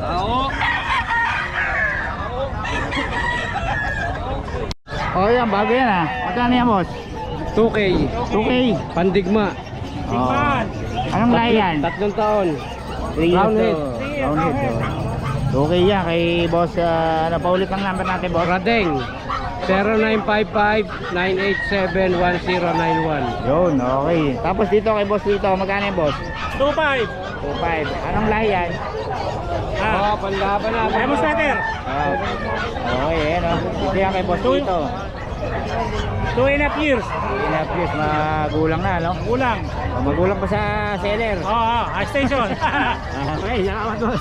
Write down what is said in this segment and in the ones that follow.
Tao. Oh, yan, bago yan ah. Magkano yan, boss? 2K. 2K. Pandigma. Oh. Anong lahi yan? 3 taon. Round head. Round head. Oh. 2K yan kay boss. Ano, paulit ang number natin, boss? Radeng. 0955-987-1091. Yun, okay. Tapos dito kay boss dito, magkano yan, boss? 2.5. 2.5. Anong lahi yan? Panlaban na. Lemon starter. Oh. Okay, yan o. Ito yan kay boss dito. 2.5 years. Yes, magulang na, no? Kulang. Magulang pa sa seller. Oo, high station. Okay, salamat, boss.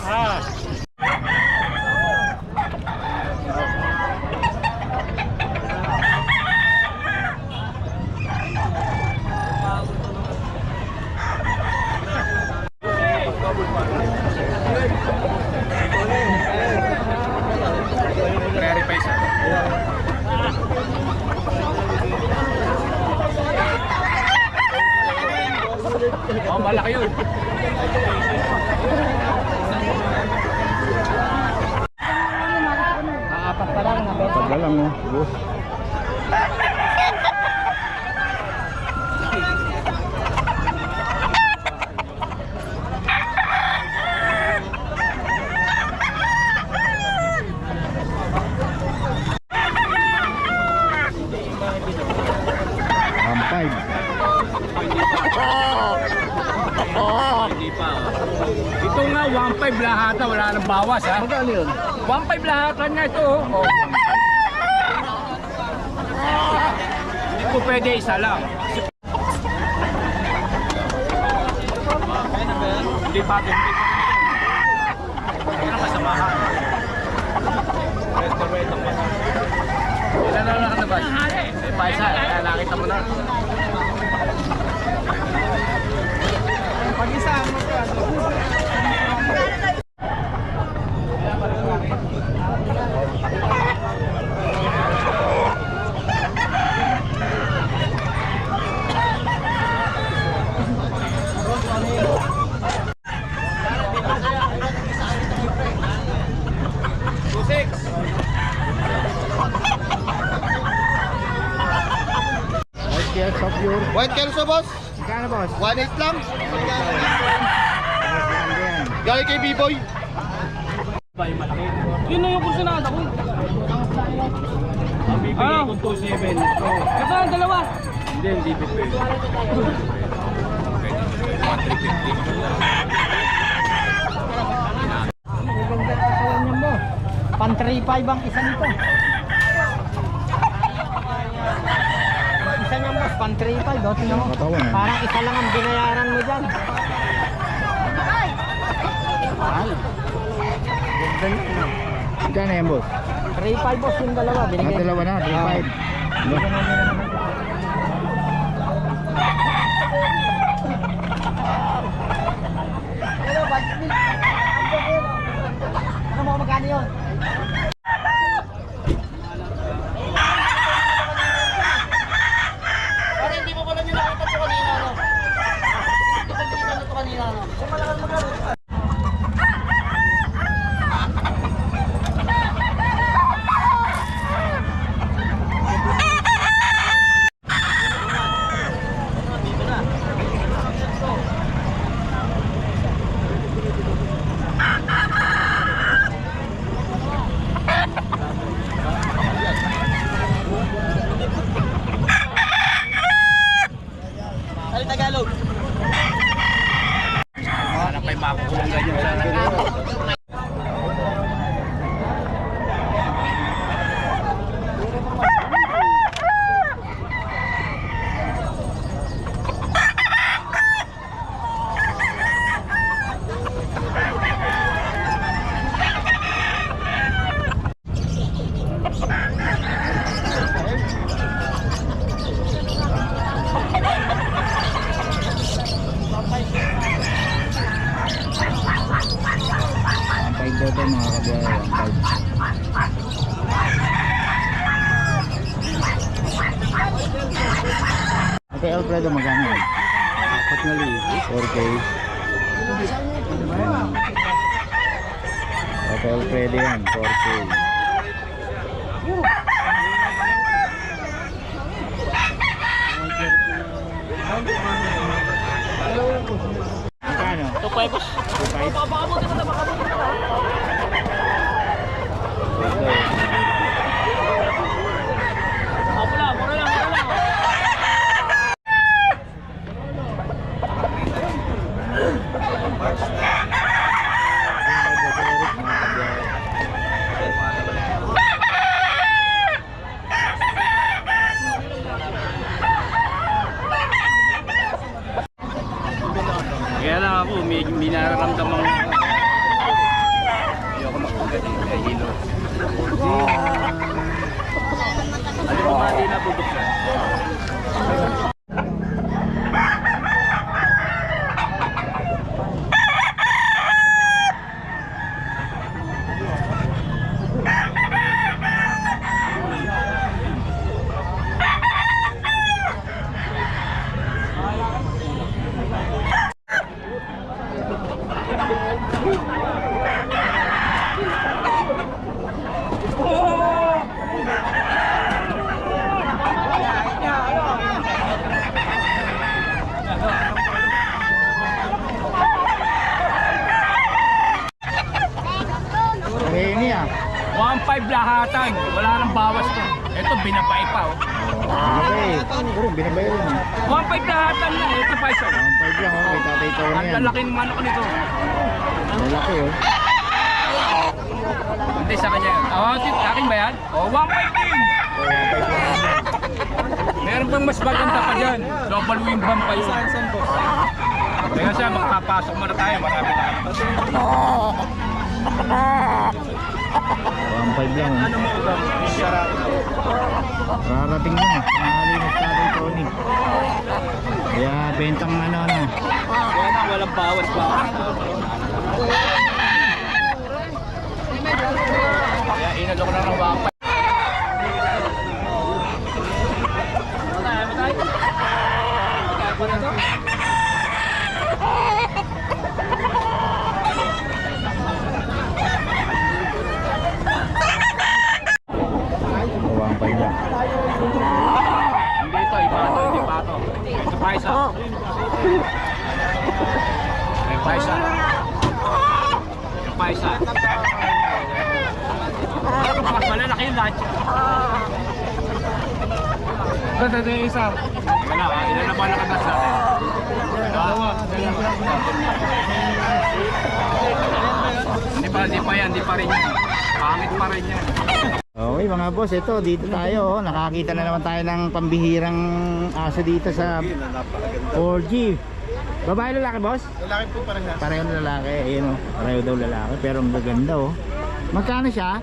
Oh, malaki yun. Apat pa lang. Apat pa lang, oh. Boss. Ito nga 1.5 lahata, wala nang bawas ha. Magkano yun? 1.5 lahata na ito. Oh. Hindi ko pwede isa lang. Hindi pa ito. Hindi na kasamahan. Resto ang masama. Ilan na lang ba? May paisa, nakita mo na. Pag-isa mo ito. White Kelso, boss. Magkano, boss? 1.8 lang. Galing kay B-Boy. Yun na yung kursunada ko. Ang bibigay ko 2.7. Kasi ang dalawa. Hindi pwede. Maganda katawan niya mo. Pan 3.5 ang isa nito. Isa niya, boss. Pan 3.5. Oh, tingnan mo. Parang isa lang ang binayaran mo dyan. Ay. Ganda niya. Magkano yan, boss? 3.5, boss, yung dalawa. Binigay. Dalawa na, 3.5. Ano mo, magkano yun? Parang hindi mo pala nyo nakita ito kanina, no? Hindi ko ito kanina, no? Tagalog. Para pa'y makukulang ganyan sa Ito mga kabiyahe. Okay, Alfredo, magkano? 4K. Sol pwede yan, 4K. Magkano? 2.5 boss. 2.5? Bakabuti ko na, bakabuti ko na. Ako lang, mura lang, mura lang. Kaya lang ako, may nararamdamang hindi ako makagat eh, kaya hilo. Ano ba ba di nabubuksan? Ini ah. 1.5 lahatan, wala nang bawas to. Ito, binabay pa oh. Okay. Bro, binabayaran niya. 1.5 lahatan na, ito pa isa. 1.5 lang oh, kay Tatay Tony Ang yan. lalaki ng manok nito. Lalaki oh. Hindi sa kanya. Akin ba yan? Oh, 1.5 din. Oh, 1.5 lang. Meron pang mas maganda pa dyan. Double wing bump pa yun. Kaya siya, magpapasok muna tayo. Marami na. 1.5 lang oh. Rarating lang ah. Nakalinis Tatay Tony. Kaya bentang ano. Kaya na, walang bawas pa. Kaya inalok na ng 1.5. Oh, 1.5 lang. Hindi ito, iba ito, hindi pa ito. Ito pa isa. Ito pa isa. Ito pa isa. Ano ka mas malalaki yung lahat siya. Ito yung isa. Teka lang, ilan na ba nakatas natin? Dalawa. Hindi pa yan, hindi pa rin yan. Pangit pa rin yan. Okay mga boss, ito dito tayo oh. Nakakita na naman tayo ng pambihirang aso dito sa 4G. Babae lalaki boss? Lalaki po parehas. Pareho na lalaki, ayun oh. Pareho daw lalaki pero ang gaganda oh. Magkano siya?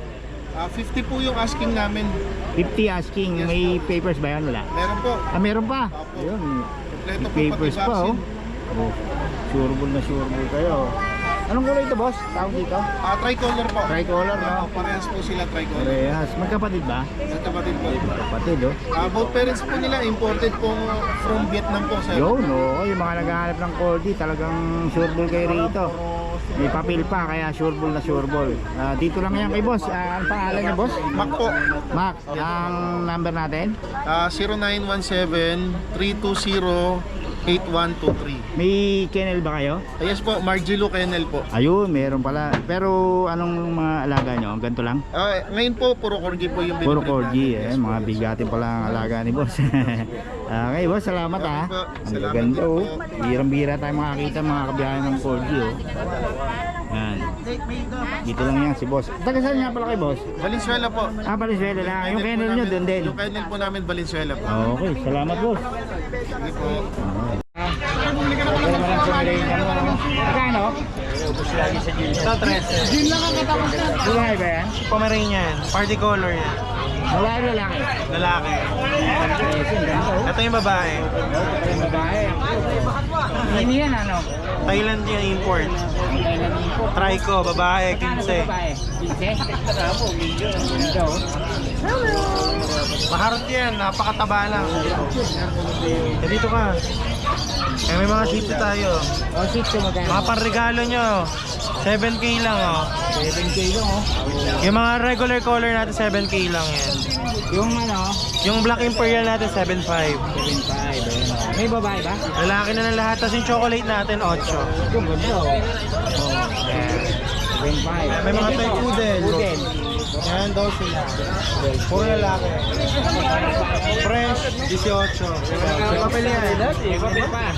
50 po yung asking namin. 50 asking, may papers ba yan? Wala? Meron po. Ah, meron pa? Ayun, Kompleto may po papers pati pa oh. vaccine. Oh, sureball na sureball kayo. Anong kulay ito boss? Tawag dito? Tricolor po. Tricolor no? Parehas po sila tricolor. Parehas. Magkapatid ba? Magkapatid po. Magkapatid oh. Both parents po nila imported po from Vietnam po sir. Yun oh, yung mga naghahanap ng corgi talagang sureball kayo rito. May papel pa kaya sureball na sureball. Dito lang yan kay boss. Ang pangalan niya boss? Mac po. Mac, ang number natin? 0917-320-8123. May kennel ba kayo? Yes po, Margilo Kennel po. Ayun, meron pala. Pero anong mga alaga nyo? Ganito lang? Ngayon po, puro corgi po yung Puro binibreed corgi natin. eh. Mga bigatin pala ang alaga ni boss. Okay boss, salamat ha. Okay po. Ang Salamat ganda din oh. po. Birang-bira tayo makakita mga kabiyahe ng corgi oh. Yan. Dito lang yan si boss. Taga saan nga pala kay boss? Valenzuela po. Valenzuela lang. Yung kennel nyo doon din. Yung kennel po namin Valenzuela po. Okay, salamat boss. Sige po. Ito naman ang sumilayin mo. Magkano? Ito, 13. Lalaki ba yan? Pomeranian. Party color yan. Lalaki lalaki. Lalaki. Ito yung babae. Yung babae. Hindi yan ano? Thailand yan import. Thailand info. Trico, babae, 15. Babae. 15? Ganda oh. Maharot yan, napakataba lang. Dito ka. Eh, may mga shih tzu tayo. O, Shih Tzu magkano? Mga panregalo nyo. 7K lang, oh. 7K lang, oh. Yung mga regular color natin, 7K lang yan. Yung ano, Yung Black Imperial natin, 7.5. 7.5. Ayun, oh. May babae ba? Lalaki na ng lahat. Tapos yung chocolate natin, 8. Yung ganda, oh. Yan. 7.5. May mga Dito, toy poodle. Poodle. Yan, 12 Puro lalaki. Fresh, 18. May papel yan. May papel pa.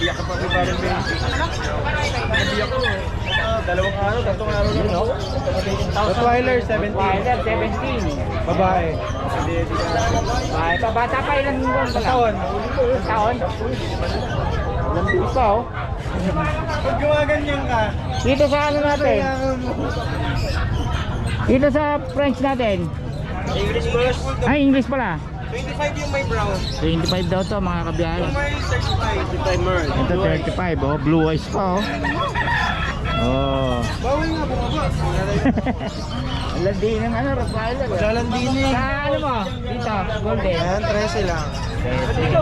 Dalawang araw, tatlong araw Yun, oh. Rottweiler, 17. Wilder, 17. Babae. Babae pa. Bata pa, ilang buwan pa lang? Taon. Ilang taon? Ilang buwan pa, oh. Pag gumaganyan ka, Dito sa ano natin? Dito sa French natin. English boss. Ay, English pala. 25 yung may brown. 25 daw to mga kabiyahe. May 35. Ito 35, oh. Blue eyes pa, oh. Oh. Bawal nga bumaba. Ang landi ng ano, Rottweiler. Lalandini. Sa ano mo? Dito, golden. Ayan, 13 lang.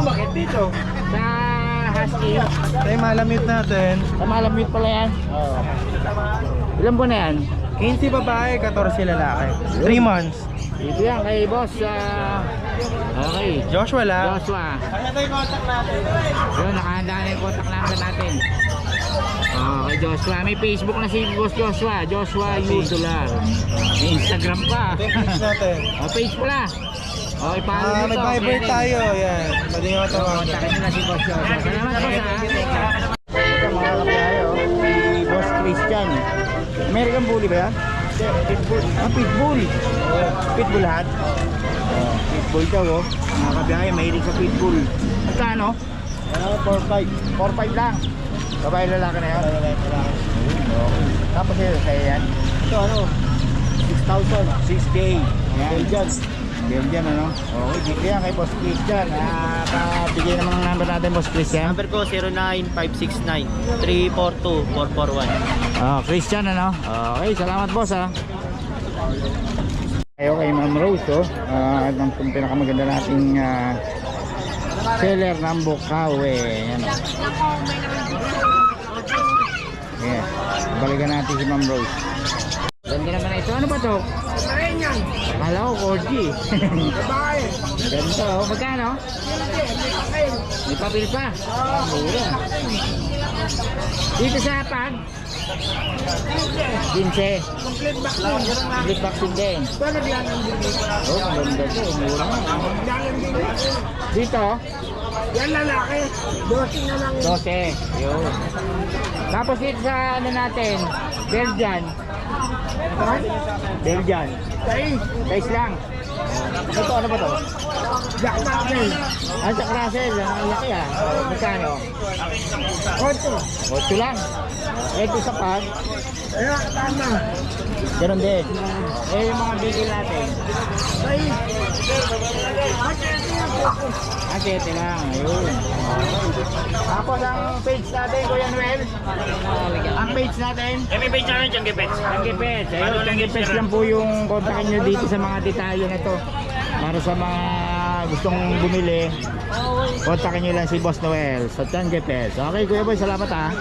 Bakit dito? Sa husky. Tayo malamute natin. Sa malamute pala yan. Ilan buwan na yan? 15 babae, 14 lalaki. 3 months. Dito yan kay boss. Okay. Joshua lang. Joshua. Ano tayo contact natin? Yun, nakahanda na yung contact number natin. Kay Joshua. May Facebook na si boss Joshua. Joshua Udular. May Instagram pa. Ito yung page natin. Page pala. Okay, follow nyo May to. Viber tayo. Yan. Pwede nyo ito. Kontakin nyo na si boss Joshua. Salamat boss ha. Ito mga kabayo. Si boss Christian. American Bully ba yan? Pitbull. Pitbull. Pitbull lahat. Pitbull daw, oh. Mga kabiyahe, mahilig sa pitbull. Magkano? 4.5. 4.5 lang. Babae lalaki na yan? Lalaki. Tapos sa'yo yan? Ito ano? 6,000. 6K. Belgian. Belgian ano? Okay, dito yan kay Boss Christian. Bigay naman ang number natin, Boss Christian. Number ko 09569-342-441. Christian ano? Okay, salamat boss ha. Ayo kay Ma'am Rose oh. Ang pinakamaganda nating seller ng Bukawi. Yan oh. Yeah. Balikan natin si Ma'am Rose. Ganda naman ito. Ano ba to? Kala ko corgi. Ganda oh. Magkano? May papel pa. Mura. Dito sa pag 15. Complete vaccine din. Oh, maganda to. Mura nga. Dito? Yan lalaki. 12 na lang. 12. Yun. Tapos dito sa ano natin, Belgian. Belgian. Size lang. Ito ano ba to? Jack Russell. Jack Russell. Ang laki ah. Magkano? 8. 8 lang. Ito sa pag. Tama. Ganun din. Yung mga bigil natin. 7 lang. Ayun. Tapos ang page natin, Kuya Noel. Ang page natin. May page namin dyan, Gepets. Changi Pets. Ayun, Changi Pets lang po yung kontakin nyo dito sa mga detalye na to. Para sa mga gustong bumili, kontakin nyo lang si Boss Noel sa Changi Pets. Okay, Kuya Boy, salamat ha.